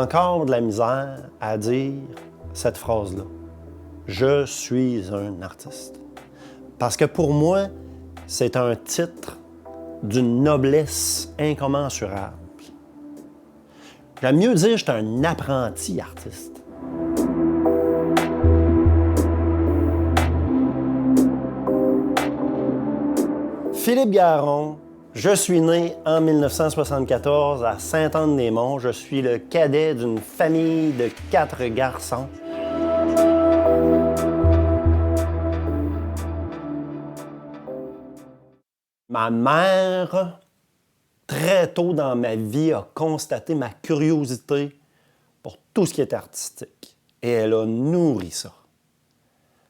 encore de la misère à dire cette phrase-là. Je suis un artiste. Parce que pour moi, c'est un titre d'une noblesse incommensurable. J'aime mieux dire que je suis un apprenti artiste. Philippe Garon, je suis né en 1974 à Sainte-Anne-des-Monts. Je suis le cadet d'une famille de 4 garçons. Ma mère, très tôt dans ma vie, a constaté ma curiosité pour tout ce qui est artistique. Et elle a nourri ça.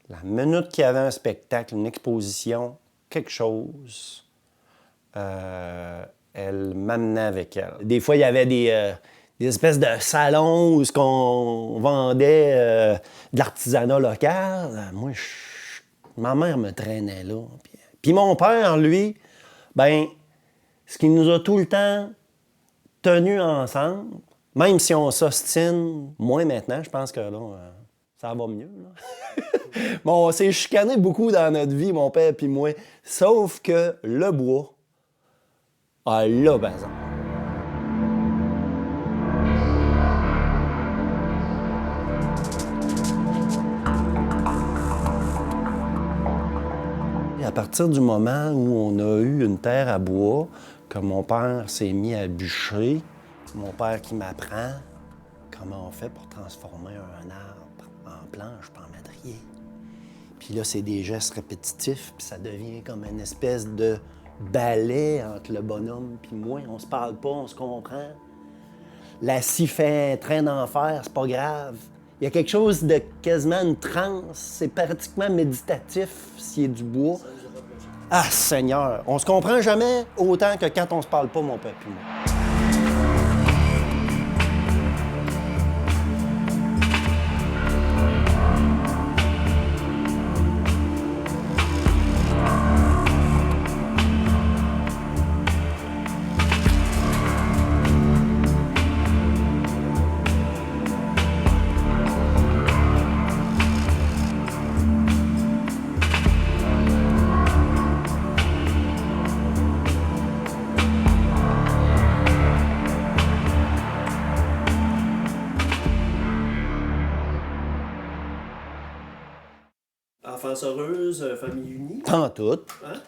La minute qu'il y avait un spectacle, une exposition, quelque chose, elle m'amenait avec elle. Des fois, il y avait des espèces de salons où on vendait de l'artisanat local. Moi, ma mère me traînait là. Puis mon père, lui, ben, ce qui nous a tout le temps tenus ensemble, même si on s'ostine, moins maintenant, je pense que là, ça va mieux. Là. Bon, on s'est chicané beaucoup dans notre vie, mon père et moi, sauf que le bois a le bazar. À partir du moment où on a eu une terre à bois, que mon père s'est mis à bûcher, mon père qui m'apprend comment on fait pour transformer un arbre en planche, en madrier. Puis là, c'est des gestes répétitifs, puis ça devient comme une espèce de ballet entre le bonhomme puis moi. On se parle pas, on se comprend. La scie fait un train d'enfer, c'est pas grave. Il y a quelque chose de quasiment une transe, c'est pratiquement méditatif s'il y a du bois. Ah, Seigneur, on se comprend jamais autant que quand on se parle pas, mon père et moi. Enfance heureuse, famille unie. Pas en tout. Hein?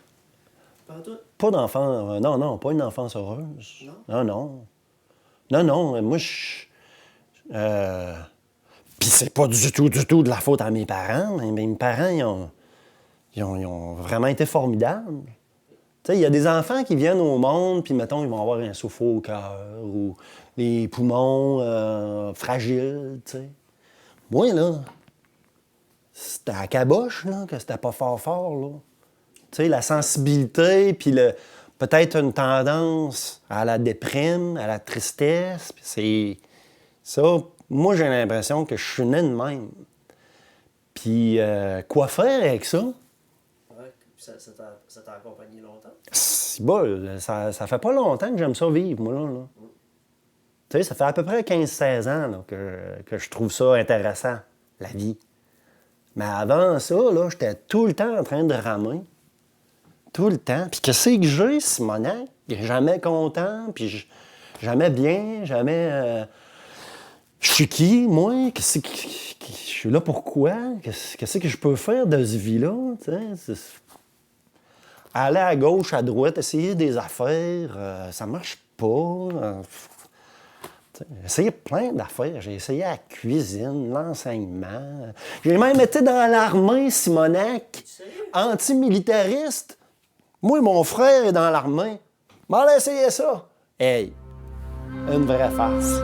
Pas en tout? Pas d'enfant. Non, pas une enfance heureuse. Non? Non, moi, Puis c'est pas du tout de la faute à mes parents. Mes parents, ils ont vraiment été formidables. Tu sais, il y a des enfants qui viennent au monde, puis mettons, ils vont avoir un souffle au cœur ou les poumons fragiles, tu sais. Moi, là, c'était à caboche, là, que c'était pas fort, là. Tu sais, la sensibilité, puis peut-être une tendance à la déprime, à la tristesse, puis c'est... Ça, moi, j'ai l'impression que je suis né de même. Puis, quoi faire avec ça? Ouais, ça t'a accompagné longtemps? C'est bon, ça fait pas longtemps que j'aime ça vivre, moi, là. Tu sais, ça fait à peu près 15-16 ans là, que je trouve ça intéressant, la vie. Mais avant ça, là, j'étais tout le temps en train de ramer. Tout le temps. Puis qu'est-ce que j'ai, Simonac? Jamais content, puis jamais bien, jamais... Je suis qui, moi? Je suis là pourquoi? Qu'est-ce que je peux faire de cette vie-là? Aller à gauche, à droite, essayer des affaires, ça marche pas. J'ai essayé plein d'affaires. J'ai essayé la cuisine, l'enseignement. J'ai même été dans l'armée, Simonac, antimilitariste. Moi, mon frère est dans l'armée. M'en essayer ça. Hey, une vraie farce.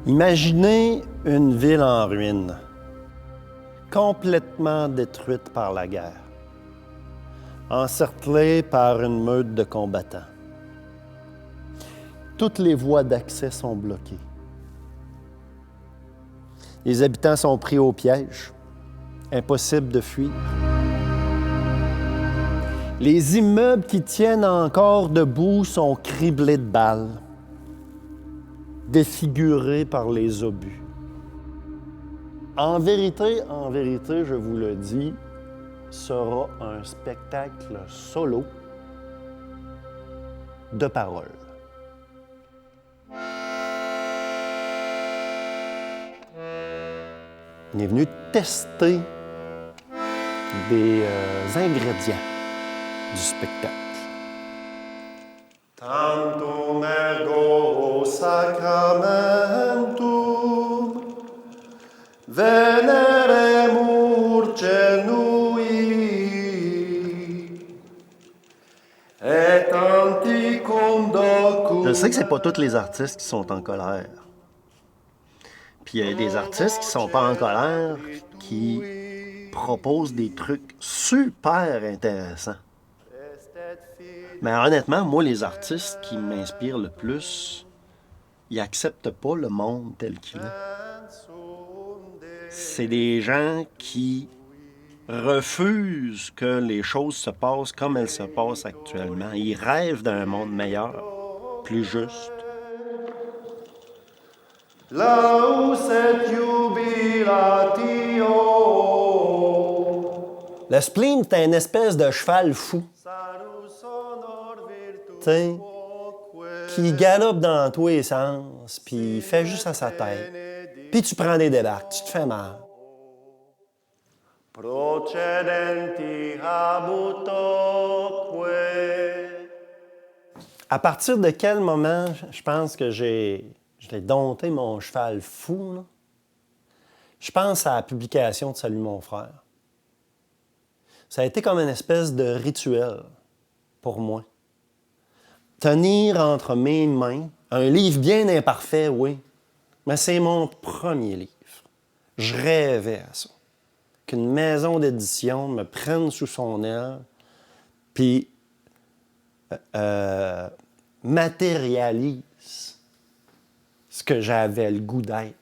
Imaginez une ville en ruine, complètement détruite par la guerre. encerclé par une meute de combattants. Toutes les voies d'accès sont bloquées. Les habitants sont pris au piège. Impossible de fuir. Les immeubles qui tiennent encore debout sont criblés de balles, défigurés par les obus. En vérité, je vous le dis, sera un spectacle solo de paroles. On est venu tester des ingrédients du spectacle. Tantum ergo sacramentum veneremur cenui et anticum docum. Je sais que c'est pas tous les artistes qui sont en colère. Puis il y a des artistes qui sont pas en colère, qui proposent des trucs super intéressants. Mais honnêtement, moi, les artistes qui m'inspirent le plus, ils n'acceptent pas le monde tel qu'il est. C'est des gens qui refusent que les choses se passent comme elles se passent actuellement. Ils rêvent d'un monde meilleur, plus juste. Le spleen, c'est une espèce de cheval fou. T'sais, qui galope dans tous les sens, puis il fait juste à sa tête. Puis tu prends des débarques, tu te fais mal. À partir de quel moment, je pense que j'ai dompté mon cheval fou, là? Je pense à la publication de Salut mon frère. Ça a été comme une espèce de rituel pour moi. Tenir entre mes mains un livre bien imparfait, oui, mais c'est mon premier livre. Je rêvais à ça. Qu'une maison d'édition me prenne sous son aile, puis matérialise ce que j'avais le goût d'être.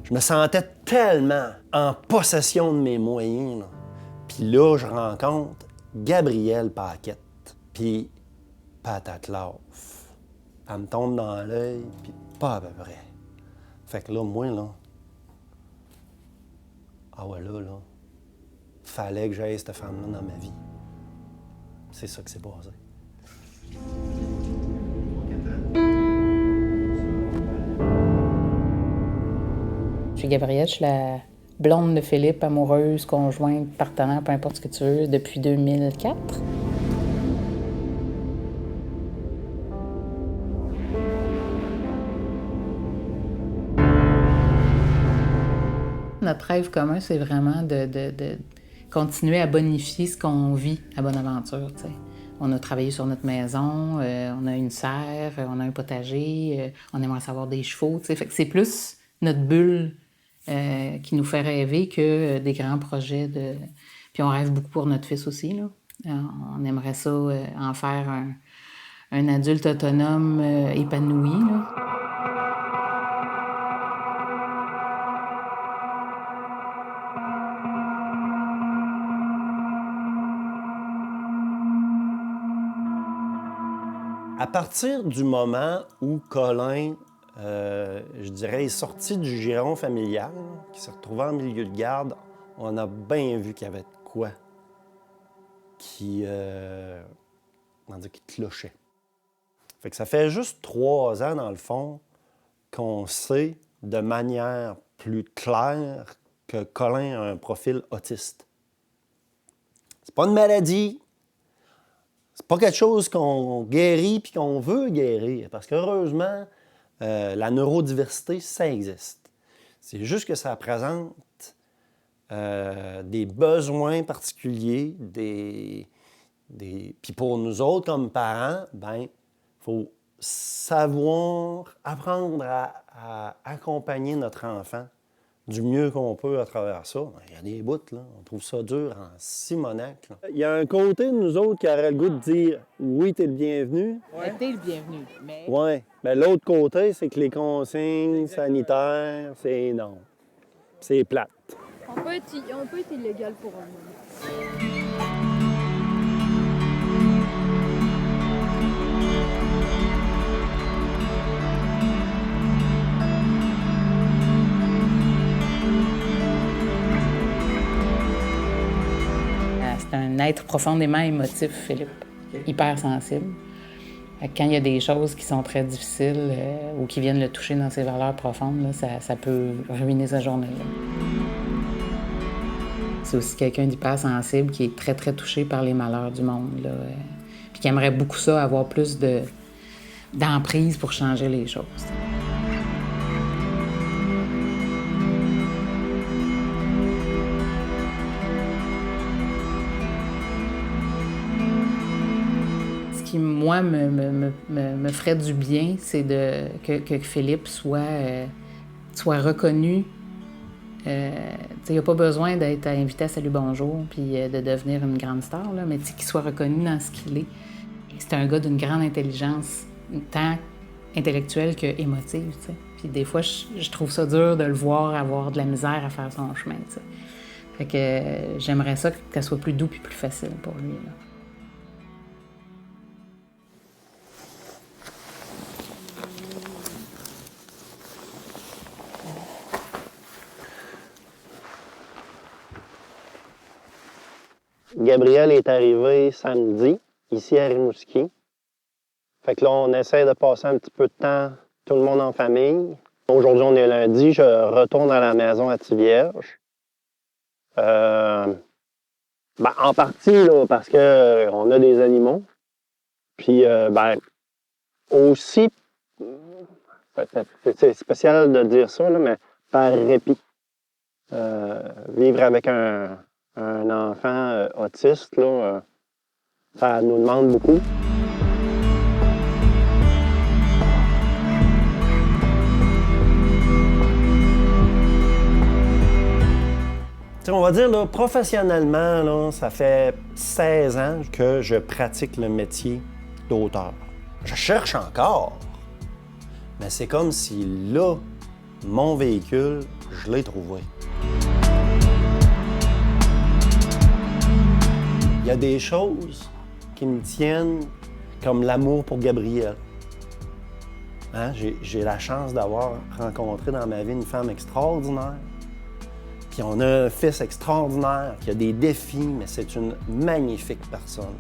Je me sentais tellement en possession de mes moyens, là. Puis là, je rencontre Gabrielle Paquette, puis patate lave. Elle me tombe dans l'œil, puis pas à peu près. Fait que là, moi, là, ah ouais, là, fallait que j'aille cette femme-là dans ma vie. C'est ça qui s'est passé. Je suis Gabrielle, je suis la blonde de Philippe, amoureuse, conjointe, partenaire, peu importe ce que tu veux, depuis 2004. Notre rêve commun, c'est vraiment de continuer à bonifier ce qu'on vit à Bonaventure, t'sais. On a travaillé sur notre maison, on a une serre, on a un potager, on aimerait savoir des chevaux, t'sais. Fait que c'est plus notre bulle qui nous fait rêver que des grands projets de... Puis on rêve beaucoup pour notre fils aussi, là. On aimerait ça en faire un adulte autonome épanoui, là. À partir du moment où Colin, je dirais, est sorti du giron familial, qui s'est retrouvé en milieu de garde, on a bien vu qu'il y avait de quoi qui clochait. Fait que ça fait juste 3 ans, dans le fond, qu'on sait de manière plus claire que Colin a un profil autiste. C'est pas une maladie. C'est pas quelque chose qu'on guérit puis qu'on veut guérir. Parce qu'heureusement, la neurodiversité, ça existe. C'est juste que ça présente des besoins particuliers, puis pour nous autres, comme parents, ben, faut savoir, apprendre à accompagner notre enfant du mieux qu'on peut à travers ça. Il y a des bouts, là. On trouve ça dur en simonac. Là. Il y a un côté de nous autres qui aurait le goût de dire « Oui, t'es le bienvenu ». T'es le bienvenu, mais... Oui. Mais l'autre côté, c'est que les consignes sanitaires, c'est non. C'est plate. On peut être illégal pour un moment. C'est un être profondément émotif, Philippe. Hyper sensible. Quand il y a des choses qui sont très difficiles ou qui viennent le toucher dans ses valeurs profondes, là, ça peut ruiner sa journée. Là. C'est aussi quelqu'un d'hyper sensible qui est très, très touché par les malheurs du monde. Là, puis qui aimerait beaucoup ça, avoir plus d'emprise pour changer les choses. Qui, moi, me ferait du bien, c'est que Philippe soit reconnu. Il n'y a pas besoin d'être invité à Salut Bonjour puis de devenir une grande star, là, mais qu'il soit reconnu dans ce qu'il est. C'est un gars d'une grande intelligence, tant intellectuelle que émotive. T'sais. Puis des fois, je trouve ça dur de le voir avoir de la misère à faire son chemin. T'sais. Fait que j'aimerais ça que ça soit plus doux et plus facile pour lui. Là. Gabriel est arrivé samedi, ici à Rimouski. Fait que là, on essaie de passer un petit peu de temps, tout le monde en famille. Aujourd'hui, on est lundi, je retourne à la maison à Tivierge. En partie, là, parce qu'on a des animaux. Puis, aussi, c'est spécial de dire ça, là, mais par répit. Vivre avec un enfant autiste, là, ça nous demande beaucoup. T'sais, on va dire, là, professionnellement, là, ça fait 16 ans que je pratique le métier d'auteur. Je cherche encore, mais c'est comme si là, mon véhicule, je l'ai trouvé. Il y a des choses qui me tiennent comme l'amour pour Gabriel. Hein? J'ai la chance d'avoir rencontré dans ma vie une femme extraordinaire. Puis on a un fils extraordinaire qui a des défis, mais c'est une magnifique personne.